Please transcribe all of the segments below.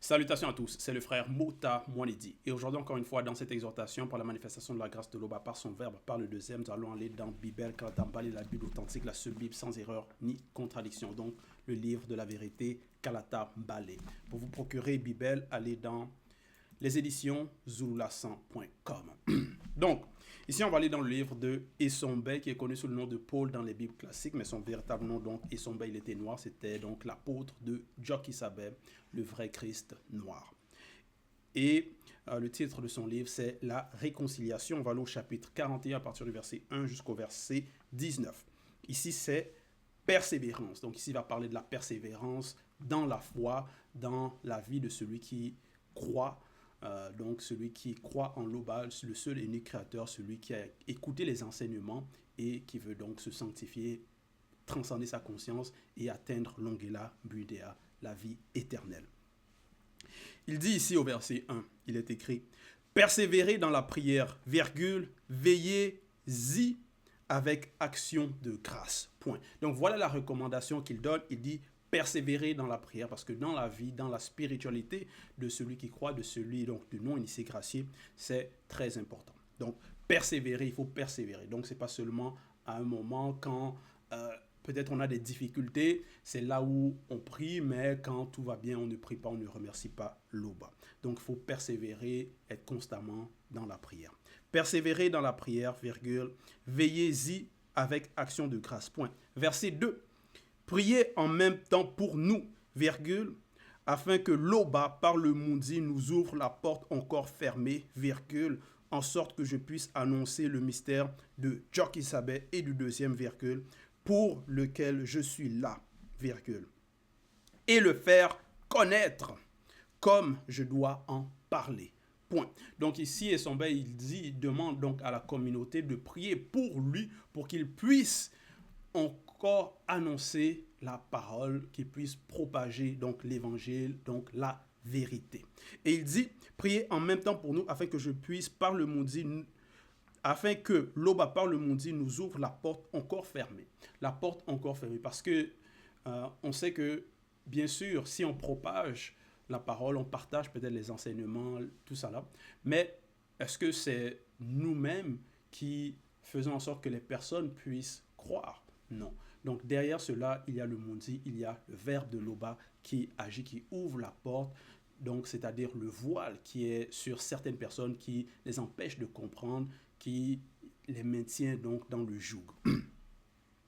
Salutations à tous, c'est le frère Mota Mwanedi. Et aujourd'hui, encore une fois, dans cette exhortation par la manifestation de la grâce de l'Oba par son verbe, par le deuxième, nous allons aller dans Bible, Kalatambali, la Bible authentique, la seule Bible sans erreur ni contradiction. Donc, le livre de la vérité, Kalata Mbale. Pour vous procurer Bible, allez dans les éditions zululasan.com. Donc, ici, on va aller dans le livre de Essombe, qui est connu sous le nom de Paul dans les Bibles classiques, mais son véritable nom, donc, Essombe, il était noir, c'était donc l'apôtre de Jokisabe, le vrai Christ noir. Et le titre de son livre, c'est La réconciliation. On va aller au chapitre 41 à partir du verset 1 jusqu'au verset 19. Ici, c'est persévérance. Donc ici, il va parler de la persévérance dans la foi, dans la vie de celui qui croit. Donc celui qui croit en l'Oba, le seul et unique créateur, celui qui a écouté les enseignements et qui veut donc se sanctifier, transcender sa conscience et atteindre l'ongela budéa, la vie éternelle. Il dit ici au verset 1, il est écrit « Persévérez dans la prière, virgule, veillez-y avec action de grâce. » Point. Donc voilà la recommandation qu'il donne. Il dit persévérer dans la prière parce que dans la vie, dans la spiritualité de celui qui croit, de celui donc du non-initié gracié, c'est très important. Donc persévérer, il faut persévérer. Donc c'est pas seulement à un moment quand peut-être on a des difficultés, c'est là où on prie, mais quand tout va bien, on ne prie pas, on ne remercie pas l'Oba. Donc il faut persévérer, être constamment dans la prière. Persévérer dans la prière, virgule, veillez-y avec action de grâce. Point. Verset 2. Priez en même temps pour nous, virgule, afin que l'Oba, par le Mundi, nous ouvre la porte encore fermée, virgule, en sorte que je puisse annoncer le mystère de Jokisabe et du deuxième, virgule, pour lequel je suis là, virgule, et le faire connaître comme je dois en parler. Point. Donc ici, Essombe, il demande donc à la communauté de prier pour lui, pour qu'il puisse encore annoncer la parole, qu'il puisse propager donc l'évangile, donc la vérité. Et il dit, priez en même temps pour nous afin que je puisse, par le Mundi, afin que l'Oba par le Mundi nous ouvre la porte encore fermée. La porte encore fermée. Parce que on sait que, bien sûr, si on propage la parole, on partage peut-être les enseignements, tout ça là. Mais est-ce que c'est nous-mêmes qui faisons en sorte que les personnes puissent croire? Non. Donc derrière cela, il y a le Mundi, il y a le verbe de l'Oba qui agit, qui ouvre la porte. Donc c'est-à-dire le voile qui est sur certaines personnes, qui les empêche de comprendre, qui les maintient donc dans le joug.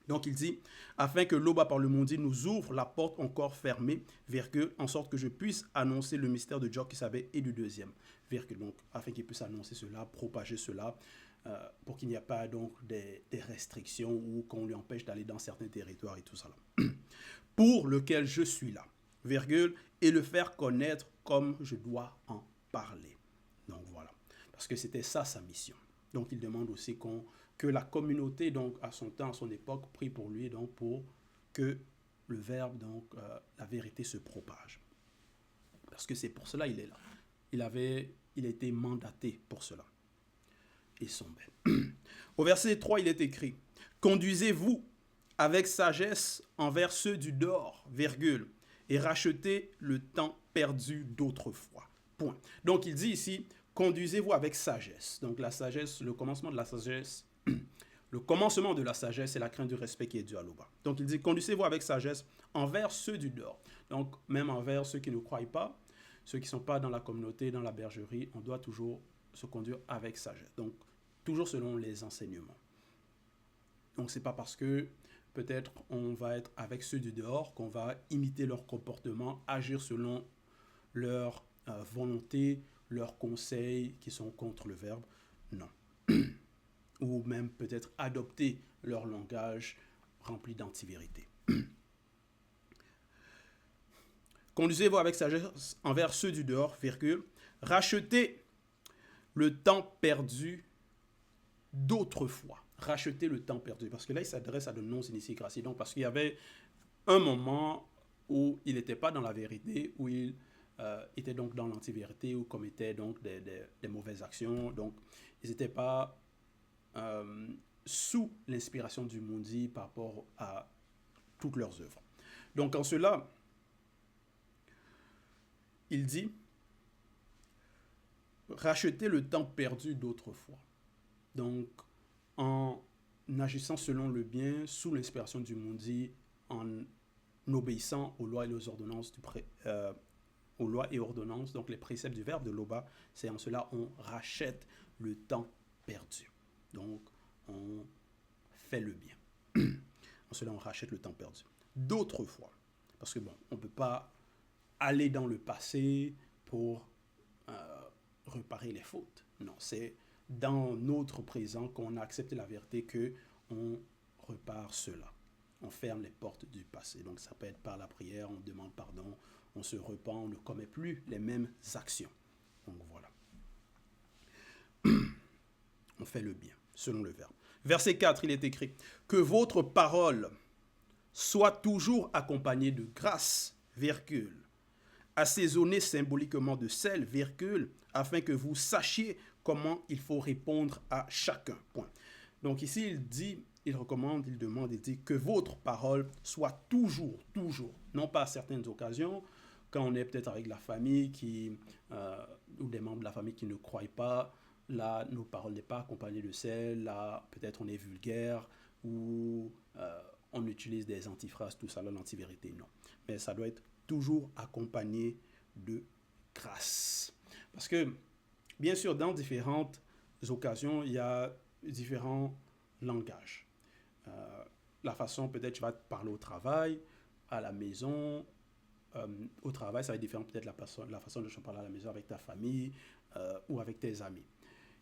Donc il dit, afin que l'Oba par le Mundi nous ouvre la porte encore fermée, virgule, en sorte que je puisse annoncer le mystère de Jokisabe et du deuxième, virgule, donc afin qu'il puisse annoncer cela, propager cela, pour qu'il n'y ait pas donc des restrictions ou qu'on lui empêche d'aller dans certains territoires et tout ça là. Pour lequel je suis là, virgule, et le faire connaître comme je dois en parler. Donc voilà, parce que c'était ça sa mission. Donc il demande aussi que la communauté, donc à son temps, à son époque, prie pour lui, donc pour que le verbe, donc la vérité se propage. Parce que c'est pour cela qu'il est là. Il a été mandaté pour cela. Et son bel. Au verset 3, il est écrit, conduisez-vous avec sagesse envers ceux du dehors, virgule, et rachetez le temps perdu d'autrefois. Point. Donc il dit ici, conduisez-vous avec sagesse. Donc la sagesse, le commencement de la sagesse, le commencement de la sagesse, c'est la crainte du respect qui est due à l'Oba. Donc il dit, conduisez-vous avec sagesse envers ceux du dehors. Donc même envers ceux qui ne croient pas, ceux qui ne sont pas dans la communauté, dans la bergerie, on doit toujours se conduire avec sagesse. Donc toujours selon les enseignements. Donc c'est pas parce que peut-être on va être avec ceux du dehors qu'on va imiter leur comportement, agir selon leur volonté, leurs conseils qui sont contre le verbe. Non. Ou même peut-être adopter leur langage rempli d'antivérité. Conduisez-vous avec sagesse envers ceux du dehors, virgule, rachetez le temps perdu d'autrefois. Racheter le temps perdu. Parce que là, il s'adresse à de non-initiés graciés. Donc, parce qu'il y avait un moment où il n'était pas dans la vérité, où il était donc dans l'antivérité, ou commettait donc des mauvaises actions. Donc, ils n'étaient pas sous l'inspiration du Mundi par rapport à toutes leurs œuvres. Donc, en cela, il dit racheter le temps perdu d'autrefois. Donc, en agissant selon le bien, sous l'inspiration du Mundi, en obéissant aux lois et aux ordonnances aux lois et ordonnances, donc les préceptes du verbe de Loba, c'est en cela on rachète le temps perdu. Donc, on fait le bien. En cela, on rachète le temps perdu. D'autres fois, parce que bon, on ne peut pas aller dans le passé pour réparer les fautes. Non, c'est dans notre présent qu'on a accepté la vérité qu'on repart cela. On ferme les portes du passé. Donc ça peut être par la prière, on demande pardon, on se repent, on ne commet plus les mêmes actions. Donc voilà. On fait le bien, selon le verbe. Verset 4, il est écrit « Que votre parole soit toujours accompagnée de grâce, virgule, assaisonnée symboliquement de sel, virgule, afin que vous sachiez comment il faut répondre à chacun. » Point. Donc ici, il dit, il recommande, il demande, il dit que votre parole soit toujours, non pas à certaines occasions, quand on est peut-être avec la famille ou des membres de la famille qui ne croient pas, là, nos paroles n'est pas accompagnées de sel, là, peut-être on est vulgaire, ou on utilise des antiphrases, tout ça, là, l'antivérité, non. Mais ça doit être toujours accompagné de grâce. Parce que, bien sûr, dans différentes occasions, il y a différents langages. La façon, peut-être, tu vas parler au travail, à la maison. Au travail, ça va être différent, peut-être, la façon dont tu parles à la maison avec ta famille ou avec tes amis.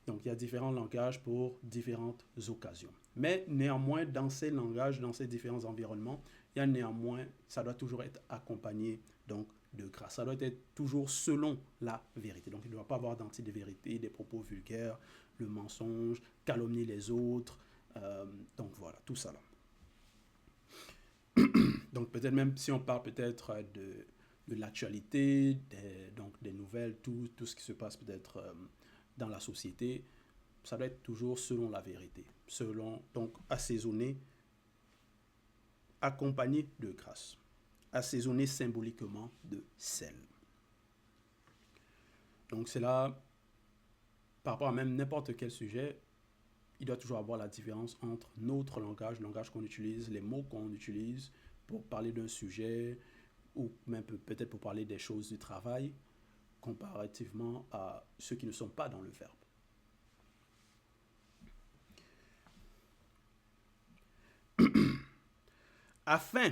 Donc, il y a différents langages pour différentes occasions. Mais néanmoins, dans ces langages, dans ces différents environnements, il y a néanmoins, ça doit toujours être accompagné donc, de grâce. Ça doit être toujours selon la vérité. Donc, il ne doit pas avoir d'anti-vérité, des propos vulgaires, le mensonge, calomnier les autres. Donc, voilà, tout ça là. Donc, peut-être même si on parle peut-être de l'actualité, donc des nouvelles, tout ce qui se passe peut-être dans la société, ça doit être toujours selon la vérité, donc assaisonné, accompagné de grâce, assaisonné symboliquement de sel. Donc c'est là, par rapport à même n'importe quel sujet, il doit toujours avoir la différence entre notre langage, le langage qu'on utilise, les mots qu'on utilise pour parler d'un sujet, ou même peut-être pour parler des choses du travail, comparativement à ceux qui ne sont pas dans le verbe. Afin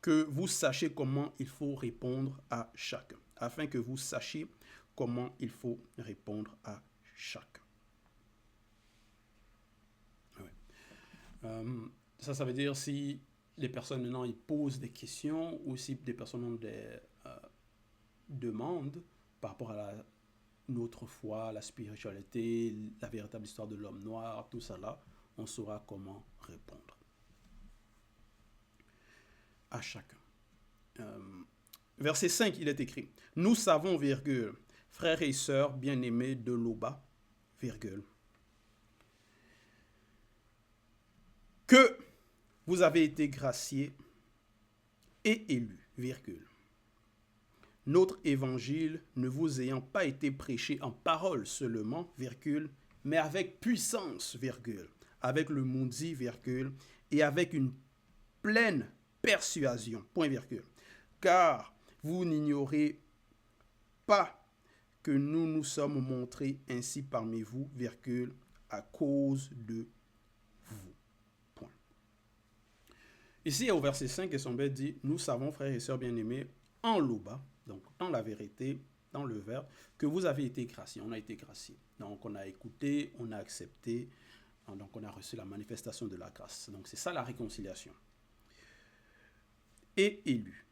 que vous sachiez comment il faut répondre à chacun. Afin que vous sachiez comment il faut répondre à chacun. Ouais. Ça veut dire si les personnes maintenant ils posent des questions ou si des personnes ont des demandes par rapport à notre foi, la spiritualité, la véritable histoire de l'homme noir, tout ça là, on saura comment répondre à chacun. Verset 5, il est écrit « Nous savons, virgule, frères et sœurs bien-aimés de Loba, virgule, que vous avez été graciés et élus, virgule. Notre évangile ne vous ayant pas été prêché en parole seulement, virgule, mais avec puissance, virgule, avec le Mundi, virgule, et avec une pleine persuasion, point virgule. Car vous n'ignorez pas que nous nous sommes montrés ainsi parmi vous, virgule, à cause de vous. Point. Ici, au verset 5, Essombet dit, nous savons, frères et sœurs bien-aimés, en Loba, donc dans la vérité, dans le verbe, que vous avez été graciés. On a été graciés. Donc on a écouté, on a accepté, donc on a reçu la manifestation de la grâce. Donc c'est ça la réconciliation. Et élu,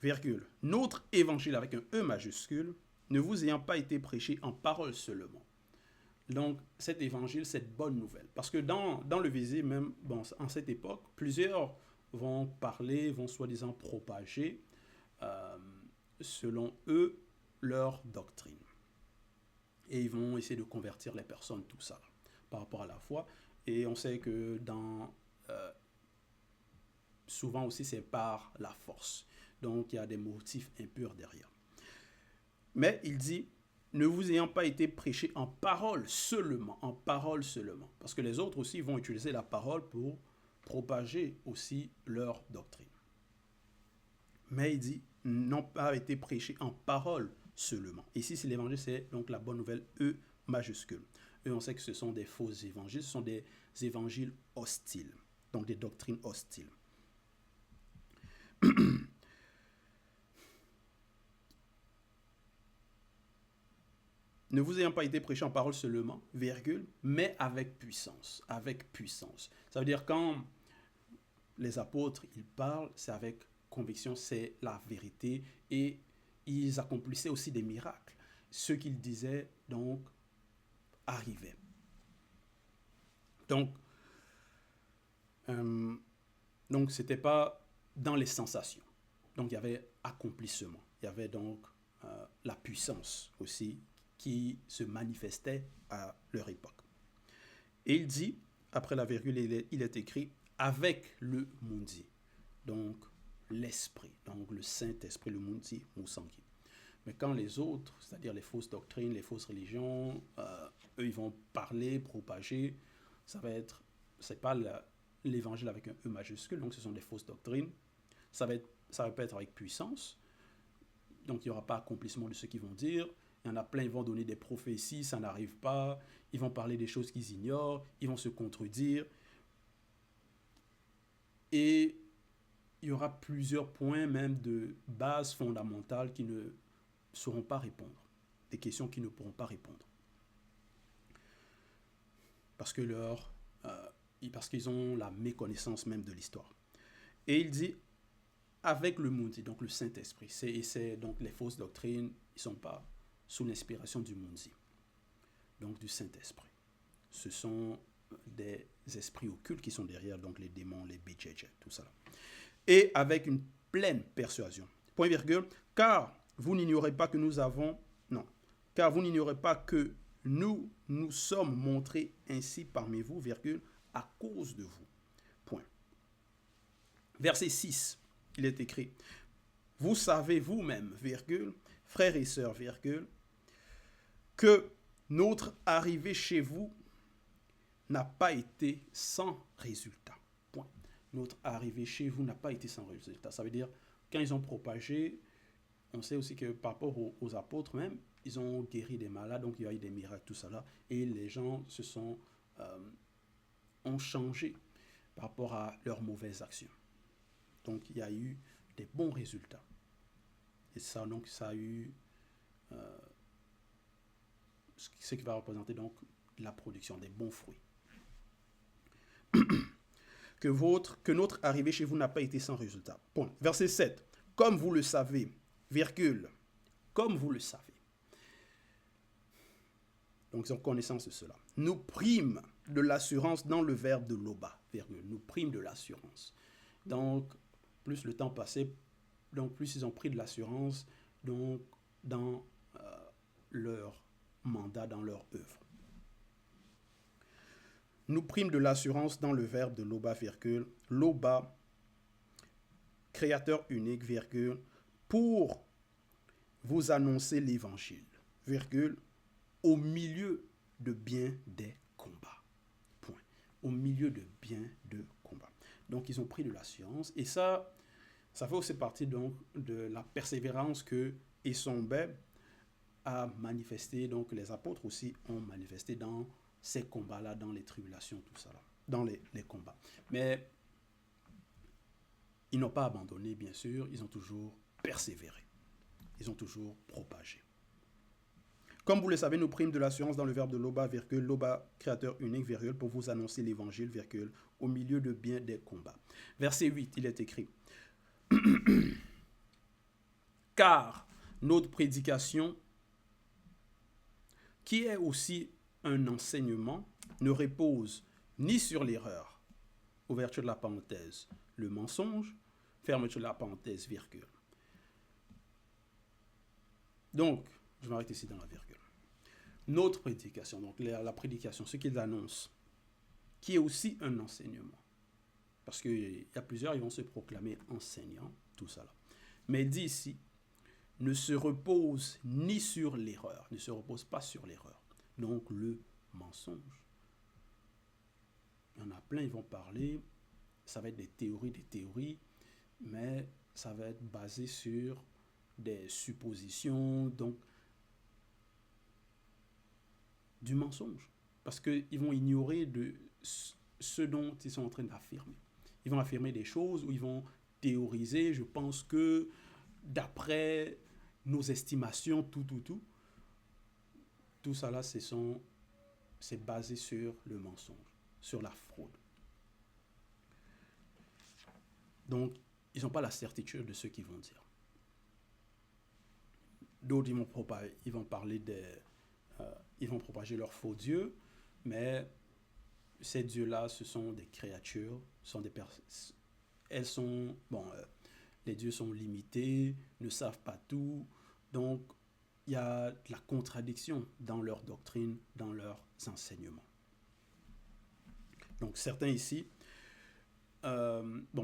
virgule, notre évangile avec un E majuscule, ne vous ayant pas été prêché en parole seulement. Donc cet évangile, cette bonne nouvelle. Parce que dans le visé, même bon, en cette époque, plusieurs vont parler, vont soi-disant propager, selon eux, leur doctrine. Et ils vont essayer de convertir les personnes, tout ça, par rapport à la foi. Et on sait que souvent aussi, c'est par la force. Donc, il y a des motifs impurs derrière. Mais il dit, ne vous ayant pas été prêché en parole seulement, parce que les autres aussi vont utiliser la parole pour propager aussi leur doctrine. Mais il dit, n'ont pas été prêchés en parole seulement. Ici, c'est l'évangile, c'est donc la bonne nouvelle E majuscule. Eux, on sait que ce sont des faux évangiles, ce sont des évangiles hostiles, donc des doctrines hostiles. Ne vous ayant pas été prêché en parole seulement, virgule, mais avec puissance. Avec puissance. Ça veut dire quand les apôtres, ils parlent, c'est avec conviction, c'est la vérité. Et ils accomplissaient aussi des miracles. Ce qu'ils disaient, donc, arrivait. Donc, c'était pas dans les sensations. Donc, il y avait accomplissement. Il y avait donc la puissance aussi qui se manifestait à leur époque. Et il dit, après la virgule, il est écrit, avec le mundi. Donc, l'esprit. Donc, le Saint-Esprit, le mundi, Moussangi. Mais quand les autres, c'est-à-dire les fausses doctrines, les fausses religions, eux, ils vont parler, propager, ça va être, c'est pas l'évangile avec un E majuscule, donc ce sont des fausses doctrines. Ça va pas être avec puissance, donc il n'y aura pas accomplissement de ce qu'ils vont dire. Il y en a plein, ils vont donner des prophéties, ça n'arrive pas. Ils vont parler des choses qu'ils ignorent, ils vont se contredire. Et il y aura plusieurs points même de base fondamentale qui ne sauront pas répondre. Des questions qui ne pourront pas répondre. Parce qu'ils ont la méconnaissance même de l'histoire. Et il dit, avec le Mundi, donc le Saint-Esprit, c'est donc les fausses doctrines, ils ne sont pas sous l'inspiration du Mundi, donc du Saint-Esprit. Ce sont des esprits occultes qui sont derrière, donc les démons, les BJJ, tout ça. Et avec une pleine persuasion. Point virgule, car vous n'ignorez pas que nous nous sommes montrés ainsi parmi vous, virgule, à cause de vous. Point. Verset 6, il est écrit, vous savez vous-même, virgule, frères et sœurs, virgule, que notre arrivée chez vous n'a pas été sans résultat. Point. Notre arrivée chez vous n'a pas été sans résultat. Ça veut dire, quand ils ont propagé, on sait aussi que par rapport aux apôtres même, ils ont guéri des malades, donc il y a eu des miracles, tout ça là, et les gens ont changé par rapport à leurs mauvaises actions. Donc il y a eu des bons résultats. Et ça, donc, ça a eu ce qui va représenter donc la production des bons fruits. Que notre arrivée chez vous n'a pas été sans résultat. Point. Verset 7. Comme vous le savez, virgule, comme vous le savez. Donc, ils ont connaissance de cela. Nous prîmes de l'assurance dans le verbe de Loba, virgule. Nous prîmes de l'assurance. Donc, plus le temps passait, donc plus ils ont pris de l'assurance donc, dans leur mandat, dans leur œuvre. Nous prîmes de l'assurance dans le verbe de Loba, virgule. Loba, créateur unique, virgule, pour vous annoncer l'évangile, virgule, au milieu de bien des combats. Point. Au milieu de bien de combats. Donc, ils ont pris de l'assurance. Et ça fait aussi partie donc de la persévérance que Essombe a manifesté, donc les apôtres aussi ont manifesté dans ces combats-là, dans les tribulations, tout ça là, dans les combats. Mais ils n'ont pas abandonné, bien sûr, ils ont toujours persévéré. Ils ont toujours propagé. Comme vous le savez, nous prîmes de l'assurance dans le verbe de Loba, virgule, Loba, créateur unique, virgule, pour vous annoncer l'évangile, virgule, au milieu de bien des combats. Verset 8, il est écrit, car notre prédication, qui est aussi un enseignement, ne repose ni sur l'erreur, ouverture de la parenthèse, le mensonge, fermeture de la parenthèse, virgule. Donc, je m'arrête ici dans la virgule. Notre prédication, donc la prédication, ce qu'ils annoncent, qui est aussi un enseignement. Parce qu'il y a plusieurs, ils vont se proclamer enseignants, tout ça là. Mais il dit ici ne se repose ni sur l'erreur, ne se repose pas sur l'erreur. Donc le mensonge. Il y en a plein, ils vont parler, ça va être des théories, mais ça va être basé sur des suppositions, donc du mensonge. Parce qu'ils vont ignorer ce dont ils sont en train d'affirmer. Ils vont affirmer des choses ou ils vont théoriser, je pense que d'après nos estimations, tout ça là, c'est basé sur le mensonge, sur la fraude. Donc, ils n'ont pas la certitude de ce qu'ils vont dire. D'autres, ils vont propager leurs faux dieux, mais ces dieux-là, ce sont des créatures, les dieux sont limités, ne savent pas tout, donc il y a de la contradiction dans leur doctrine, dans leurs enseignements. Donc certains ici,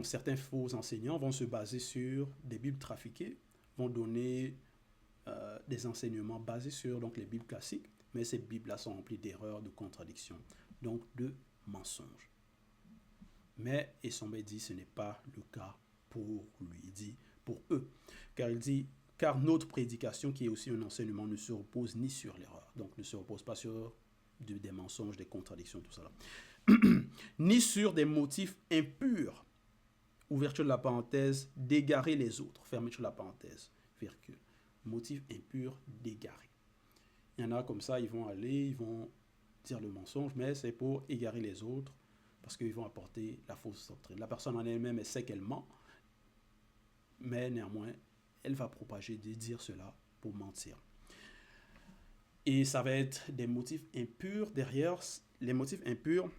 certains faux enseignants vont se baser sur des Bibles trafiquées, vont donner des enseignements basés sur donc, les Bibles classiques, mais ces Bibles-là sont remplies d'erreurs, de contradictions, donc de mensonges. Mais Esombe dit ce n'est pas le cas pour lui, il dit pour eux, car il dit car notre prédication qui est aussi un enseignement ne se repose ni sur l'erreur, donc ne se repose pas sur des mensonges, des contradictions, tout ça là, ni sur des motifs impurs, ouverture de la parenthèse, d'égarer les autres, fermeture de la parenthèse, virgule, motif impur d'égarer. Il y en a comme ça, ils vont dire le mensonge, mais c'est pour égarer les autres, parce qu'ils vont apporter la fausse doctrine. La personne en elle-même, elle sait qu'elle ment, mais néanmoins, elle va propager, dire cela pour mentir. Et ça va être des motifs impurs derrière. Les motifs impurs,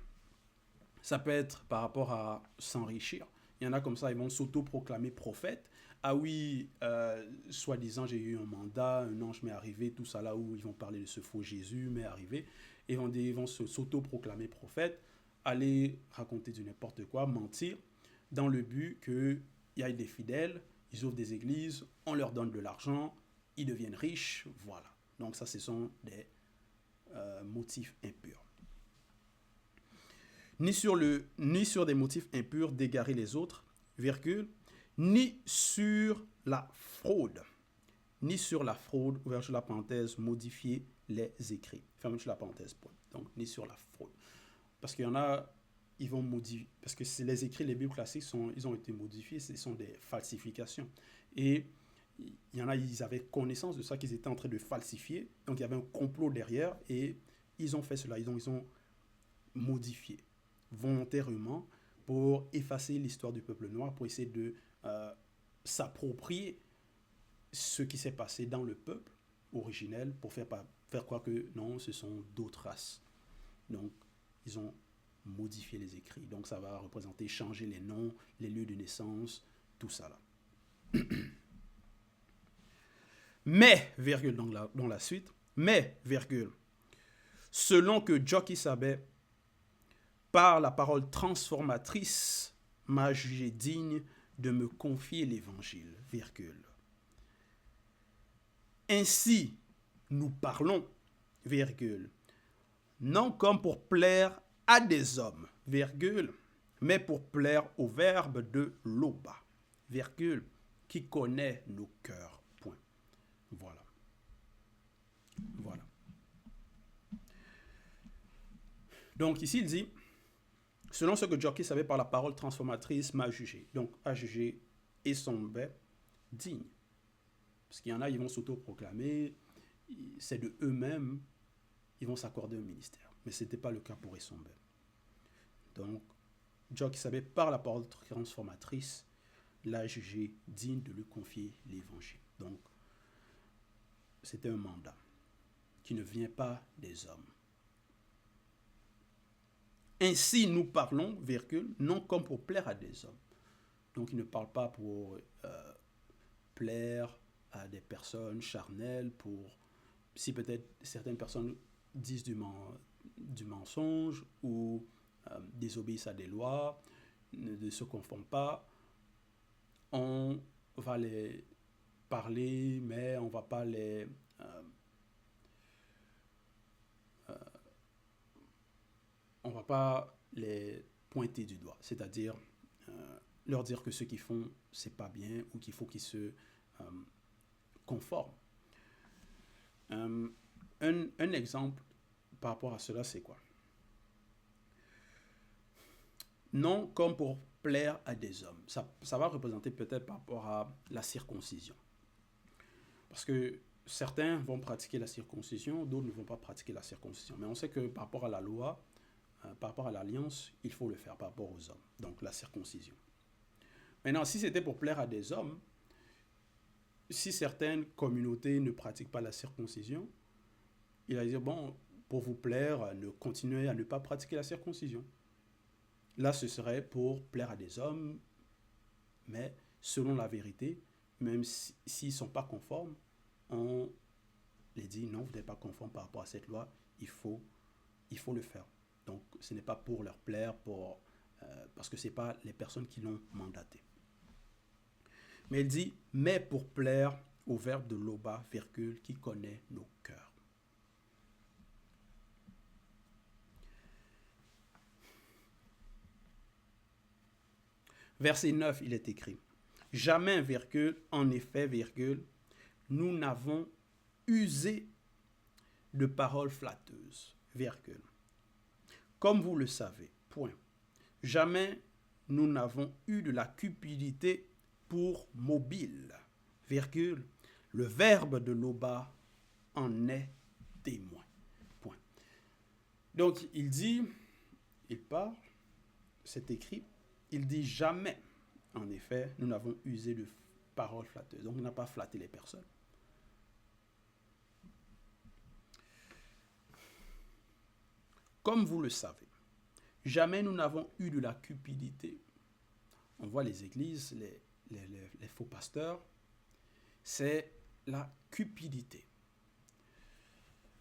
ça peut être par rapport à s'enrichir. Il y en a comme ça, ils vont s'auto-proclamer prophètes. Ah oui, soi-disant, j'ai eu un mandat, un ange m'est arrivé, tout ça là où ils vont parler de ce faux Jésus m'est arrivé. Et ils vont s'auto-proclamer prophètes, aller raconter du n'importe quoi, mentir, dans le but qu'il y ait des fidèles, ils ouvrent des églises, on leur donne de l'argent, ils deviennent riches, voilà. Donc ça, ce sont des motifs impurs. Ni sur des motifs impurs d'égarer les autres, virgule, ni sur la fraude. Ni sur la fraude, ouverture de la parenthèse, modifier les écrits. Fermeture de la parenthèse, point. Donc, ni sur la fraude. Parce qu'il y en a, ils vont modifier. Parce que les écrits, les Bibles classiques, ils ont été modifiés, ce sont des falsifications. Et il y en a, ils avaient connaissance de ça, qu'ils étaient en train de falsifier. Donc, il y avait un complot derrière et ils ont fait cela. Ils ont modifié volontairement pour effacer l'histoire du peuple noir, pour essayer de s'approprier ce qui s'est passé dans le peuple originel pour faire croire que non, ce sont d'autres races. Donc, ils ont modifié les écrits. Donc, ça va représenter changer les noms, les lieux de naissance, tout ça là. Mais, virgule, dans la suite, mais, virgule, selon que Jockey Sabet, par la parole transformatrice, m'a jugé digne de me confier l'évangile, virgule. Ainsi, nous parlons, virgule, non comme pour plaire à des hommes, virgule, mais pour plaire au Verbe de Loba, virgule, qui connaît nos cœurs, point. Voilà. Voilà. Donc ici, il dit, selon ce que Jockey savait par la parole transformatrice, m'a jugé. Donc, a jugé Esombe digne. Parce qu'il y en a, ils vont s'auto-proclamer, c'est de eux-mêmes, ils vont s'accorder un ministère. Mais ce n'était pas le cas pour Esombe. Donc, Jockey savait par la parole transformatrice, l'a jugé digne de lui confier l'évangile. Donc, c'était un mandat qui ne vient pas des hommes. Ainsi, nous parlons, virgule, non comme pour plaire à des hommes. Donc, il ne parle pas pour plaire à des personnes charnelles, si peut-être certaines personnes disent du mensonge ou désobéissent à des lois, ne se conforment pas, on va les parler, mais on va pas on va pas les pointer du doigt. C'est-à-dire leur dire que ce qu'ils font, c'est pas bien ou qu'il faut qu'ils se conforment. Un exemple par rapport à cela, c'est quoi? Non comme pour plaire à des hommes. Ça va représenter peut-être par rapport à la circoncision. Parce que certains vont pratiquer la circoncision, d'autres ne vont pas pratiquer la circoncision. Mais on sait que par rapport à la loi, par rapport à l'alliance, il faut le faire par rapport aux hommes. Donc la circoncision. Maintenant, si c'était pour plaire à des hommes, si certaines communautés ne pratiquent pas la circoncision, il va dire, bon, pour vous plaire, continuez à ne pas pratiquer la circoncision. Là, ce serait pour plaire à des hommes, mais selon la vérité, même s'ils ne sont pas conformes, on les dit, non, vous n'êtes pas conforme par rapport à cette loi, il faut le faire. Donc, ce n'est pas pour leur plaire, parce que ce n'est pas les personnes qui l'ont mandaté. Mais il dit, mais pour plaire au Verbe de Loba, virgule, qui connaît nos cœurs. Verset 9, il est écrit, jamais, virgule, en effet, virgule, nous n'avons usé de paroles flatteuses, virgule. Comme vous le savez, point. Jamais nous n'avons eu de la cupidité pour mobile, virgule. Le Verbe de Loba en est témoin, point. Donc, il parle, c'est écrit, il dit jamais, en effet, nous n'avons usé de paroles flatteuses. Donc, il n'a pas flatté les personnes. Comme vous le savez, jamais nous n'avons eu de la cupidité. On voit les églises, les faux pasteurs, c'est la cupidité.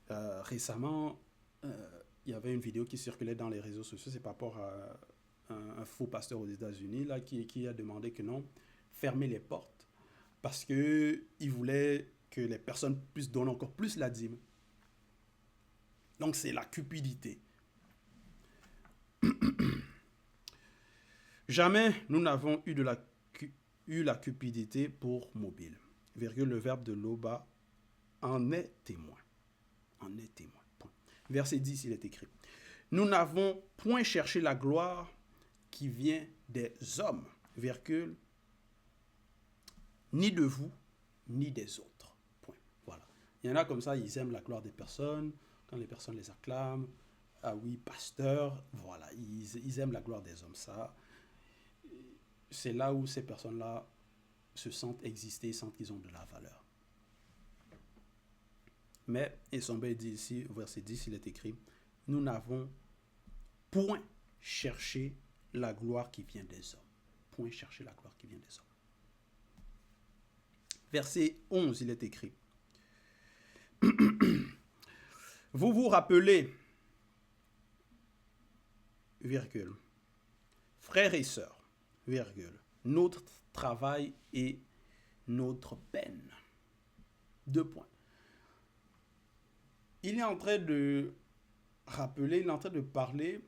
Récemment, il y avait une vidéo qui circulait dans les réseaux sociaux, c'est par rapport à un faux pasteur aux États-Unis là, qui a demandé que non, fermer les portes, parce qu'il voulait que les personnes puissent donner encore plus la dîme. Donc c'est la cupidité. Jamais nous n'avons eu la cupidité pour mobile. Virgule, le Verbe de Loba en est témoin. En est témoin. Point. Verset 10, il est écrit. Nous n'avons point cherché la gloire qui vient des hommes, virgule, ni de vous, ni des autres. Point. Voilà. Il y en a comme ça, ils aiment la gloire des personnes, quand les personnes les acclament. Ah oui, pasteur, voilà, ils aiment la gloire des hommes. Ça, c'est là où ces personnes-là se sentent exister, sentent qu'ils ont de la valeur. Mais, Esombe dit ici, au verset 10, il est écrit, nous n'avons point cherché la gloire qui vient des hommes. Point chercher la gloire qui vient des hommes. Verset 11, il est écrit, vous vous rappelez, virgule, frères et sœurs, virgule, notre travail et notre peine. 2 points. Il est en train de rappeler, il est en train de parler,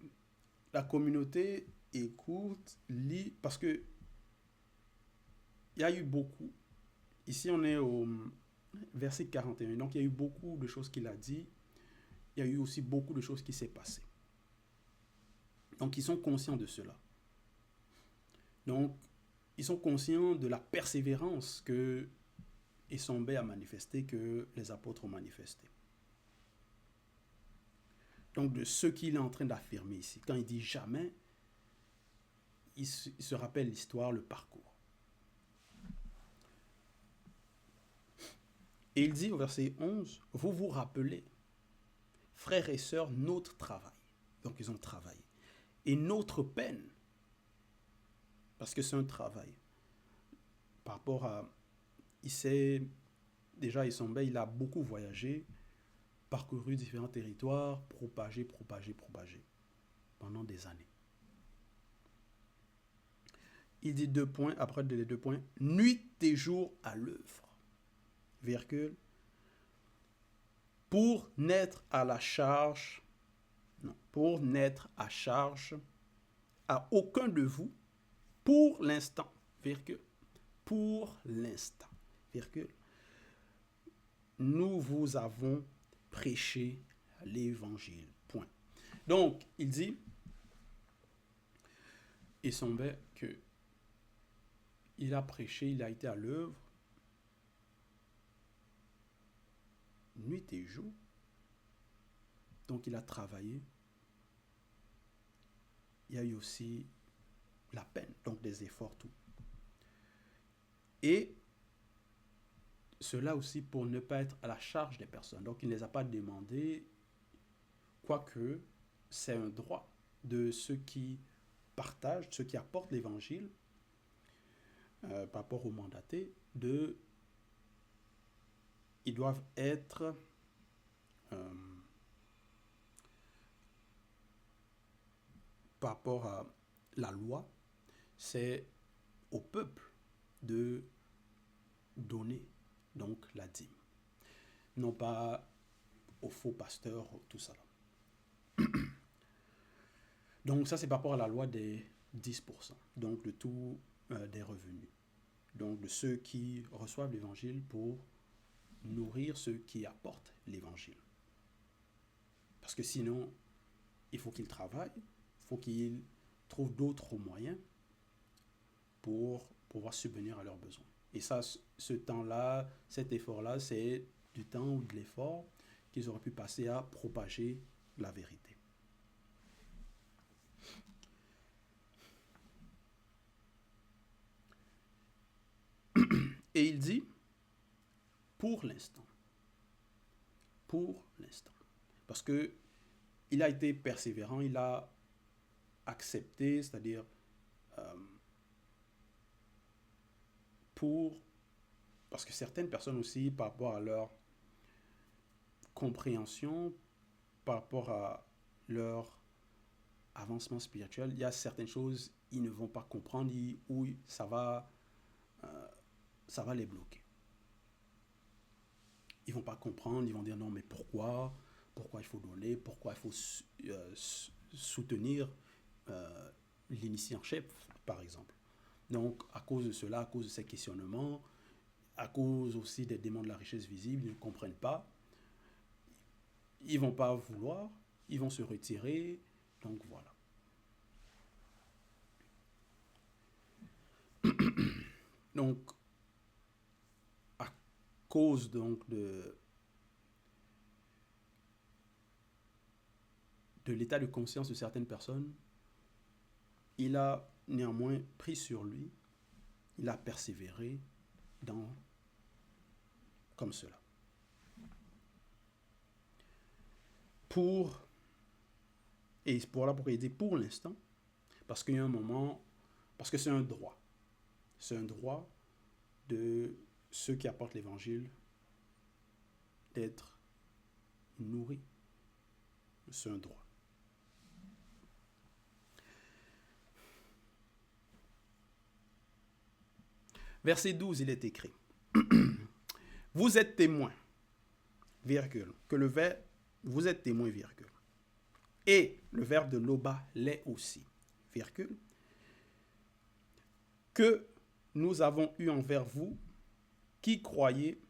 la communauté écoute, lit, parce que il y a eu beaucoup. Ici, on est au verset 41. Donc, il y a eu beaucoup de choses qu'il a dit. Il y a eu aussi beaucoup de choses qui s'est passées. Donc, ils sont conscients de cela. Donc, ils sont conscients de la persévérance que Esombe a manifesté, que les apôtres ont manifesté. Donc, de ce qu'il est en train d'affirmer ici. Quand il dit jamais, il se rappelle l'histoire, le parcours. Et il dit au verset 11, vous vous rappelez, frères et sœurs, notre travail. Donc, ils ont travaillé. Et notre peine, parce que c'est un travail. Par rapport à, Esombe, il a beaucoup voyagé, parcouru différents territoires, propagé pendant des années. Il dit 2 points, après les 2 points, nuit et jour à l'œuvre. virgule, pour n'être à la charge, non, pour n'être à charge à aucun de vous pour l'instant, virgule, pour l'instant, virgule, nous vous avons prêché l'évangile, point. Donc, il dit, il semblait que il a prêché, il a été à l'œuvre, nuit et jour. Donc, il a travaillé. Il y a eu aussi la peine, donc des efforts, tout. Et cela aussi pour ne pas être à la charge des personnes. Donc, il ne les a pas demandé, quoique c'est un droit de ceux qui partagent, ceux qui apportent l'évangile, par rapport aux mandatés, ils doivent être par rapport à la loi, c'est au peuple de donner donc la dîme, non pas aux faux pasteurs, tout ça. Donc ça c'est par rapport à la loi des 10%, donc de tous des revenus, donc de ceux qui reçoivent l'évangile pour nourrir ceux qui apportent l'évangile. Parce que sinon, il faut qu'ils travaillent, il faut qu'ils trouvent d'autres moyens pour pouvoir subvenir à leurs besoins. Et ça, ce temps-là, cet effort-là, c'est du temps ou de l'effort qu'ils auraient pu passer à propager la vérité. Et il dit, pour l'instant. Pour l'instant. Parce que il a été persévérant, il a accepté, c'est-à-dire parce que certaines personnes aussi, par rapport à leur compréhension, par rapport à leur avancement spirituel, il y a certaines choses, ils ne vont pas comprendre, ou ça va les bloquer. Ils vont pas comprendre, ils vont dire non, mais pourquoi il faut donner, pourquoi il faut soutenir l'initié en chef, par exemple. Donc, à cause de cela, à cause de ces questionnements, à cause aussi des démons de la richesse visible, ils ne comprennent pas. Ils ne vont pas vouloir, ils vont se retirer. Donc, voilà. Donc, à cause donc de l'état de conscience de certaines personnes, il a néanmoins pris sur lui, il a persévéré comme cela. Et voilà pourquoi il dit pour l'instant, parce qu'il y a un moment, parce que c'est un droit. C'est un droit de ceux qui apportent l'évangile d'être nourris. C'est un droit. Verset 12, il est écrit. Vous êtes témoins, virgule, vous êtes témoins, virgule. Et le verbe de loba l'est aussi, virgule, que nous avons eu envers vous qui croyez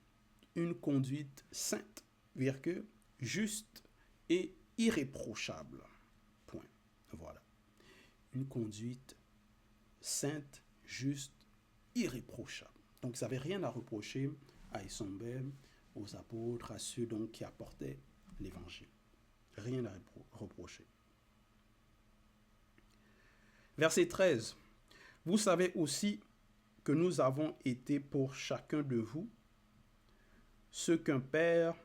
une conduite sainte, virgule, juste et irréprochable. Point. Voilà. Une conduite sainte, juste, irréprochable. Donc, ils n'avaient rien à reprocher à Issombel, aux apôtres, à ceux donc qui apportaient l'évangile. Rien à reprocher. Verset 13. Vous savez aussi que nous avons été pour chacun de vous ce qu'un père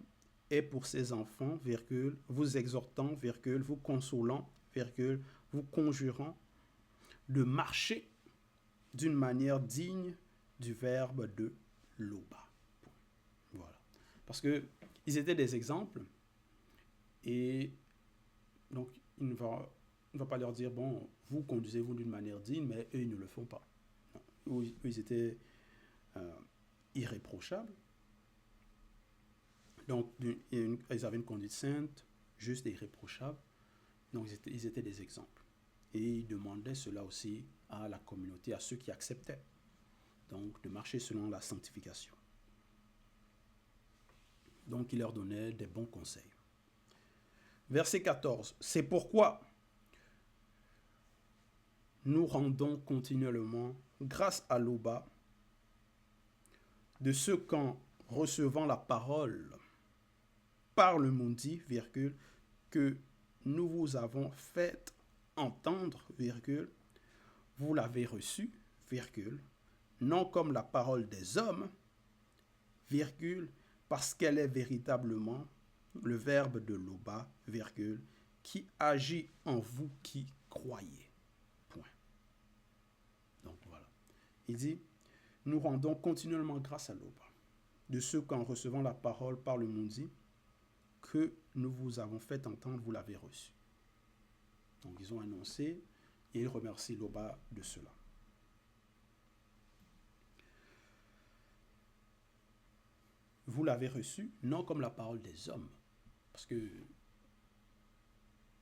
est pour ses enfants, virgule, vous exhortant, virgule, vous consolant, virgule, vous conjurant de marcher d'une manière digne du verbe de loba. Voilà. Parce que ils étaient des exemples et donc il ne va pas leur dire bon, vous conduisez-vous d'une manière digne, mais eux ils ne le font pas. Non. Eux ils étaient irréprochables Donc, ils avaient une conduite sainte, juste et irréprochable. Donc, ils étaient des exemples. Et ils demandaient cela aussi à la communauté, à ceux qui acceptaient. Donc, de marcher selon la sanctification. Donc, il leur donnait des bons conseils. Verset 14. C'est pourquoi nous rendons continuellement grâce à l'Oba de ce qu'en recevant la parole par le Mundi, virgule, que nous vous avons fait entendre, virgule, vous l'avez reçu, virgule, non comme la parole des hommes, virgule, parce qu'elle est véritablement le verbe de l'Oba, virgule, qui agit en vous qui croyez. Point. Donc voilà. Il dit, nous rendons continuellement grâce à l'Oba, de ceux qu'en recevant la parole par le Mundi, que nous vous avons fait entendre, vous l'avez reçu. Donc ils ont annoncé et ils remercient l'Oba de cela. Vous l'avez reçu, non comme la parole des hommes. Parce que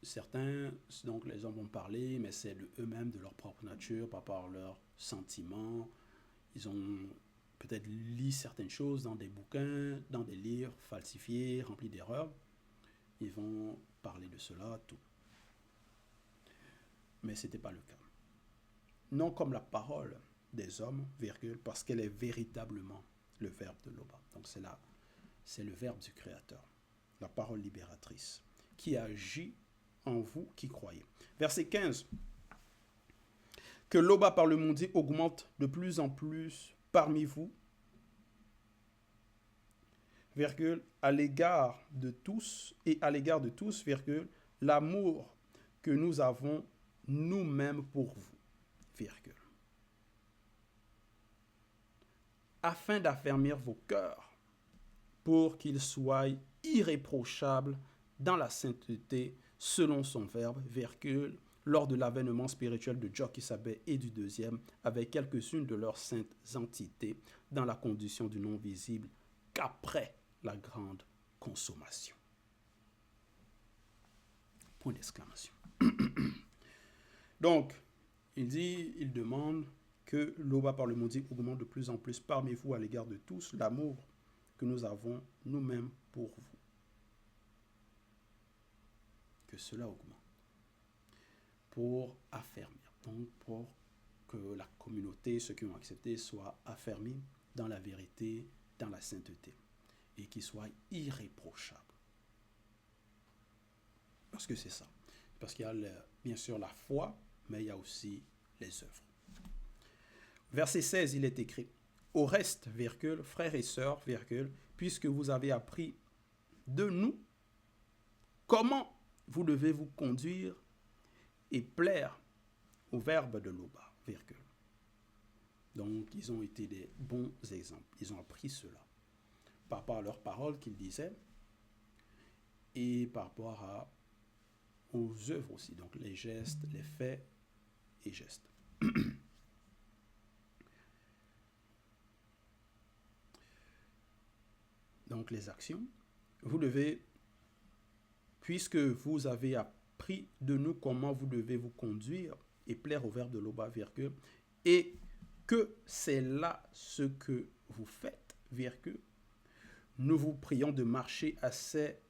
certains, donc les hommes vont parler, mais c'est de eux-mêmes, de leur propre nature, par rapport à leurs sentiments. Ils ont peut-être lu certaines choses dans des bouquins, dans des livres falsifiés, remplis d'erreurs. Ils vont parler de cela, tout. Mais ce n'était pas le cas. Non comme la parole des hommes, virgule, parce qu'elle est véritablement le verbe de l'Oba. Donc c'est le verbe du Créateur, la parole libératrice, qui agit en vous qui croyez. Verset 15. Que l'Oba par le Mundi augmente de plus en plus parmi vous, virgule, à l'égard de tous, et à l'égard de tous, virgule, l'amour que nous avons nous-mêmes pour vous, virgule. Afin d'affermir vos cœurs, pour qu'ils soient irréprochables dans la sainteté, selon son verbe, virgule, lors de l'avènement spirituel de Joch-Isabé et du deuxième, avec quelques-unes de leurs saintes entités, dans la condition du non visible, qu'après la grande consommation. Point d'exclamation. Donc, il demande que l'Oba par le Mundi augmente de plus en plus parmi vous à l'égard de tous l'amour que nous avons nous-mêmes pour vous. Que cela augmente. Pour affermir. Donc, pour que la communauté, ceux qui ont accepté, soient affermis dans la vérité, dans la sainteté. Et qu'ils soient irréprochables. Parce que c'est ça. Parce qu'il y a bien sûr la foi, mais il y a aussi les œuvres. Verset 16, il est écrit, au reste, virgule, frères et sœurs, virgule, puisque vous avez appris de nous comment vous devez vous conduire et plaire au verbe de l'Oba, virgule. Donc, ils ont été des bons exemples. Ils ont appris cela par rapport à leurs paroles qu'ils disaient et par rapport aux œuvres aussi, donc les gestes, les faits et gestes. Donc les actions, vous devez, puisque vous avez appris de nous comment vous devez vous conduire et plaire au verbe de l'Oba, virgule, et que c'est là ce que vous faites, virgule, nous vous prions de marcher à cet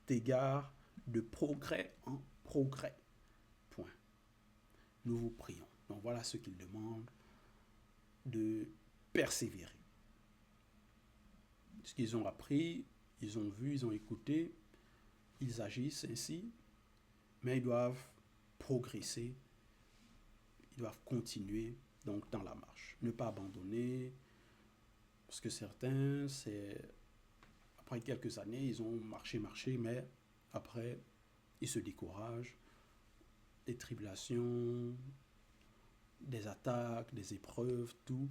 égard de progrès en progrès. Point. Nous vous prions. Donc voilà ce qu'il demande, de persévérer. Ce qu'ils ont appris, ils ont vu, ils ont écouté, ils agissent ainsi, mais ils doivent progresser, ils doivent continuer donc dans la marche. Ne pas abandonner, parce que certains, après quelques années, ils ont marché, mais après, ils se découragent. Des tribulations, des attaques, des épreuves, tout,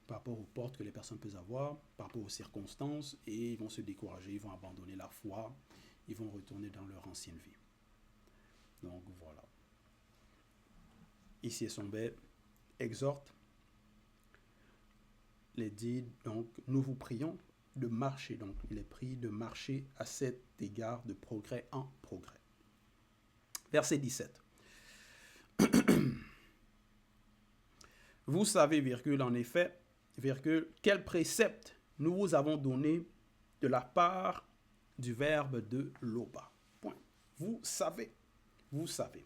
par rapport aux portes que les personnes peuvent avoir, par rapport aux circonstances, et ils vont se décourager, ils vont abandonner la foi, ils vont retourner dans leur ancienne vie. Donc voilà. Ici, Sombet exhorte, les dit, donc nous vous prions de marcher, donc il est pris de marcher à cet égard de progrès en progrès. Verset 17. Vous savez, virgule, en effet, virgule, quel précepte nous vous avons donné de la part du verbe de Loba. Point. Vous savez. Vous savez.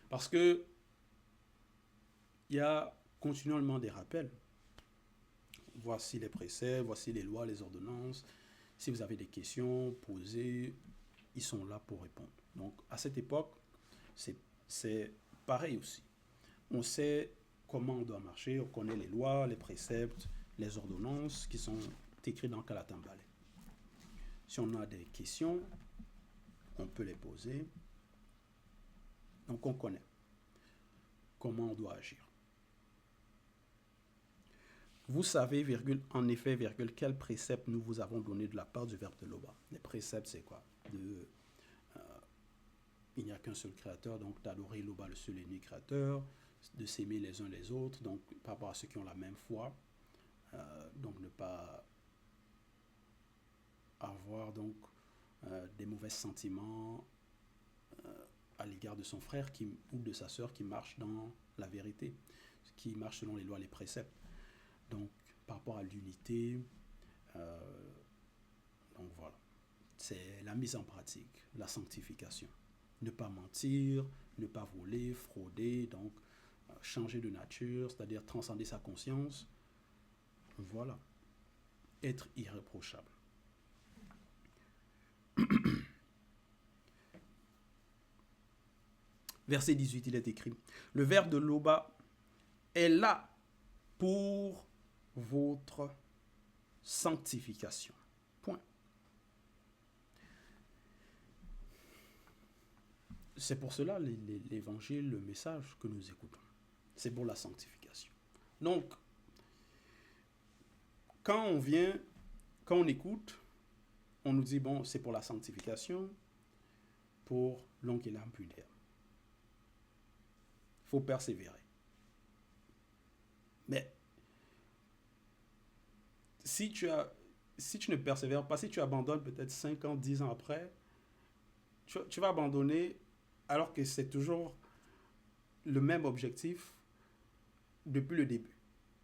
Parce que il y a continuellement des rappels. Voici les préceptes, voici les lois, les ordonnances. Si vous avez des questions, posez, ils sont là pour répondre. Donc, à cette époque, c'est pareil aussi. On sait comment on doit marcher, on connaît les lois, les préceptes, les ordonnances qui sont écrites dans Kalatambale. Si on a des questions, on peut les poser. Donc, on connaît comment on doit agir. Vous savez, virgule, en effet, virgule, quel précepte nous vous avons donné de la part du verbe de Loba. Les préceptes, c'est quoi? Il n'y a qu'un seul créateur, donc d'adorer Loba, le seul et unique créateur, de s'aimer les uns les autres, donc par rapport à ceux qui ont la même foi, donc ne pas avoir donc des mauvais sentiments à l'égard de son frère ou de sa sœur qui marche dans la vérité, qui marche selon les lois, les préceptes. Donc, par rapport à l'unité, donc voilà, c'est la mise en pratique, la sanctification. Ne pas mentir, ne pas voler, frauder, donc changer de nature, c'est-à-dire transcender sa conscience. Voilà, être irréprochable. Verset 18, il est écrit, le verbe de Loba est là pour votre sanctification. Point. C'est pour cela l'évangile, le message que nous écoutons. C'est pour la sanctification. Donc, quand on écoute, on nous dit, bon, c'est pour la sanctification, pour longue et lampadaire. Il faut persévérer. Mais si tu ne persévères pas, si tu abandonnes peut-être 5 ans, 10 ans après, tu vas abandonner alors que c'est toujours le même objectif depuis le début.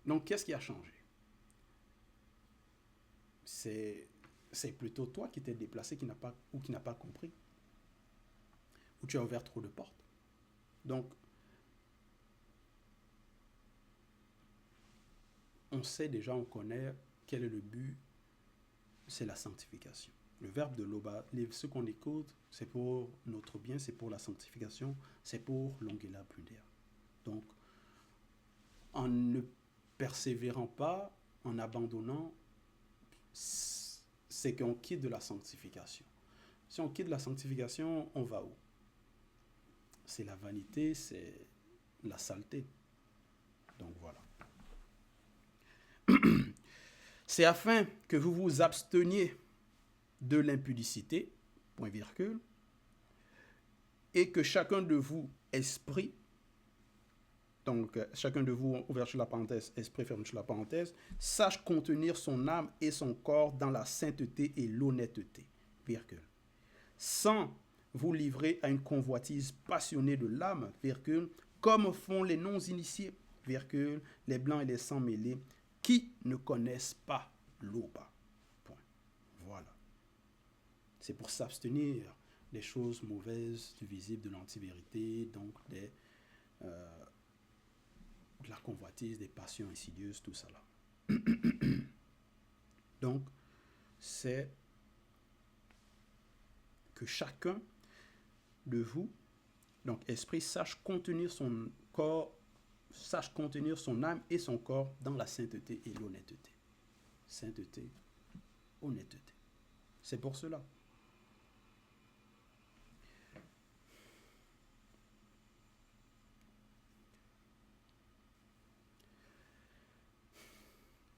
Donc, qu'est-ce qui a changé? C'est plutôt toi qui t'es déplacé, qui n'a pas compris. Ou tu as ouvert trop de portes. Donc, on sait déjà, on connaît quel est le but, c'est la sanctification. Le verbe de Loba, ce qu'on écoute, c'est pour notre bien, c'est pour la sanctification, c'est pour l'ongela pudère. Donc, en ne persévérant pas, en abandonnant, c'est qu'on quitte de la sanctification. Si on quitte la sanctification, on va où? C'est la vanité, c'est la saleté. Donc voilà. C'est afin que vous vous absteniez de l'impudicité, point virgule, et que chacun de vous, esprit, donc chacun de vous, ouvert sur la parenthèse, esprit fermé sur la parenthèse, sache contenir son âme et son corps dans la sainteté et l'honnêteté, virgule, sans vous livrer à une convoitise passionnée de l'âme, virgule, comme font les non-initiés, virgule, les blancs et les sans mêlés, qui ne connaissent pas Loba. Point. Voilà. C'est pour s'abstenir des choses mauvaises, du visible, de l'antivérité, donc de la convoitise, des passions insidieuses, tout ça là. Donc, c'est que chacun de vous, donc esprit, sache contenir son corps, sache contenir son âme et son corps dans la sainteté et l'honnêteté. Sainteté, honnêteté. C'est pour cela.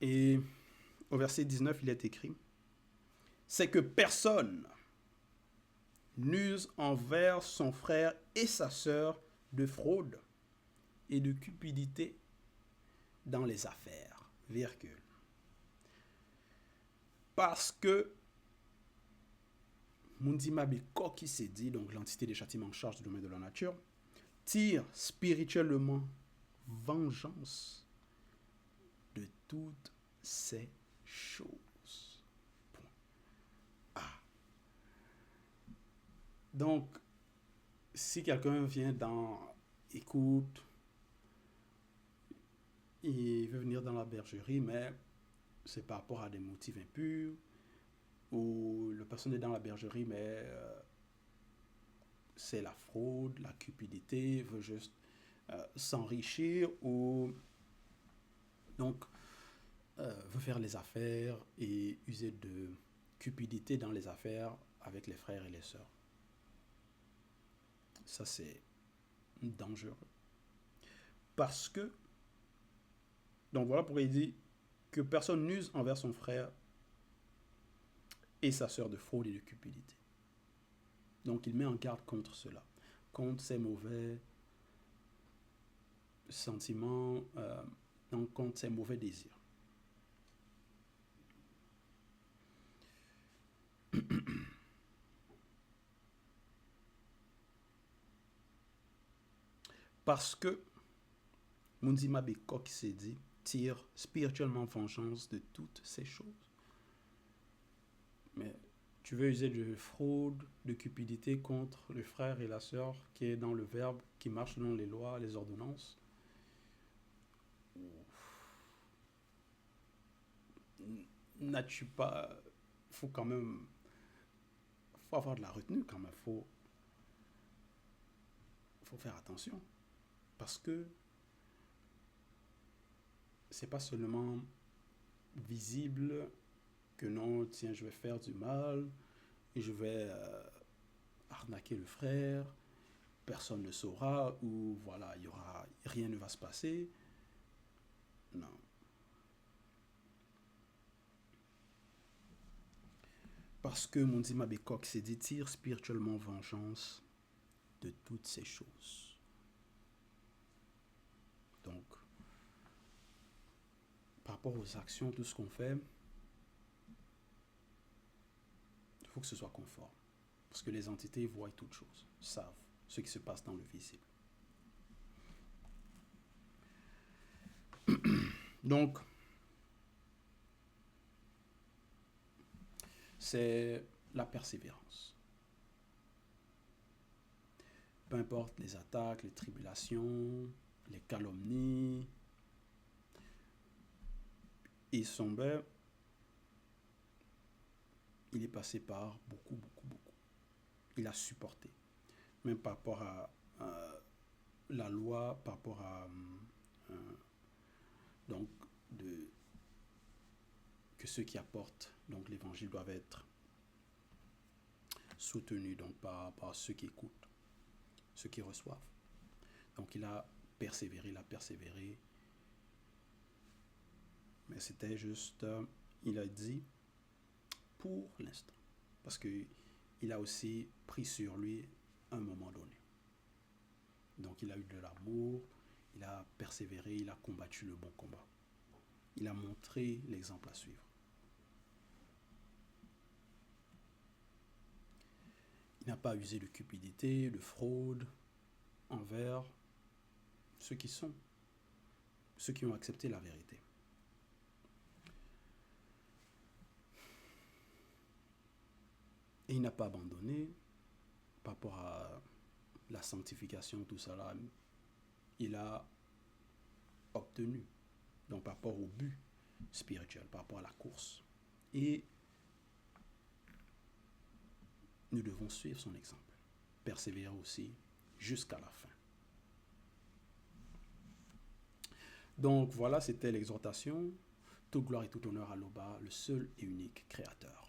Et au verset 19, il est écrit, c'est que personne n'use envers son frère et sa sœur de fraude et de cupidité dans les affaires, virgule. Parce que Mundima qui s'est dit, donc l'entité des châtiments en charge du domaine de la nature, tire spirituellement vengeance de toutes ces choses. Point. Ah. Donc, si quelqu'un vient écoute, il veut venir dans la bergerie, mais c'est par rapport à des motifs impurs, ou le personne est dans la bergerie, mais c'est la fraude, la cupidité, veut juste s'enrichir, ou donc veut faire les affaires et user de cupidité dans les affaires avec les frères et les sœurs. Ça, c'est dangereux. Parce que, donc voilà pourquoi il dit que personne n'use envers son frère et sa sœur de fraude et de cupidité. Donc il met en garde contre cela, contre ces mauvais sentiments, donc contre ces mauvais désirs. Parce que Munzima Beko qui s'est dit tire spirituellement vengeance de toutes ces choses. Mais tu veux user de fraude, de cupidité contre le frère et la sœur qui est dans le verbe, qui marche selon les lois, les ordonnances. N'as-tu pas... faut quand même... faut avoir de la retenue quand même. Faut faire attention. Parce que c'est pas seulement visible que non, tiens, je vais faire du mal et je vais arnaquer le frère, personne ne saura, ou voilà, rien ne va se passer. Non. Parce que Mundima Bekok s'est dit tire spirituellement vengeance de toutes ces choses. Donc, par rapport aux actions, tout ce qu'on fait, il faut que ce soit conforme. Parce que les entités voient toutes choses, savent ce qui se passe dans le visible. Donc, c'est la persévérance. Peu importe les attaques, les tribulations, les calomnies, et Somber, il est passé par beaucoup. Il a supporté. Même par rapport à la loi, par rapport à donc que ceux qui apportent donc l'évangile doivent être soutenus donc par ceux qui écoutent, ceux qui reçoivent. Donc il a persévéré. Mais c'était juste, il a dit pour l'instant. Parce qu'il a aussi pris sur lui un moment donné. Donc il a eu de l'amour, il a persévéré, il a combattu le bon combat. Il a montré l'exemple à suivre. Il n'a pas usé de cupidité, de fraude envers ceux qui ont accepté la vérité. Et il n'a pas abandonné par rapport à la sanctification, tout ça là. Il a obtenu, donc par rapport au but spirituel, par rapport à la course. Et nous devons suivre son exemple, persévérer aussi jusqu'à la fin. Donc voilà, c'était l'exhortation. Toute gloire et tout honneur à l'Oba, le seul et unique Créateur.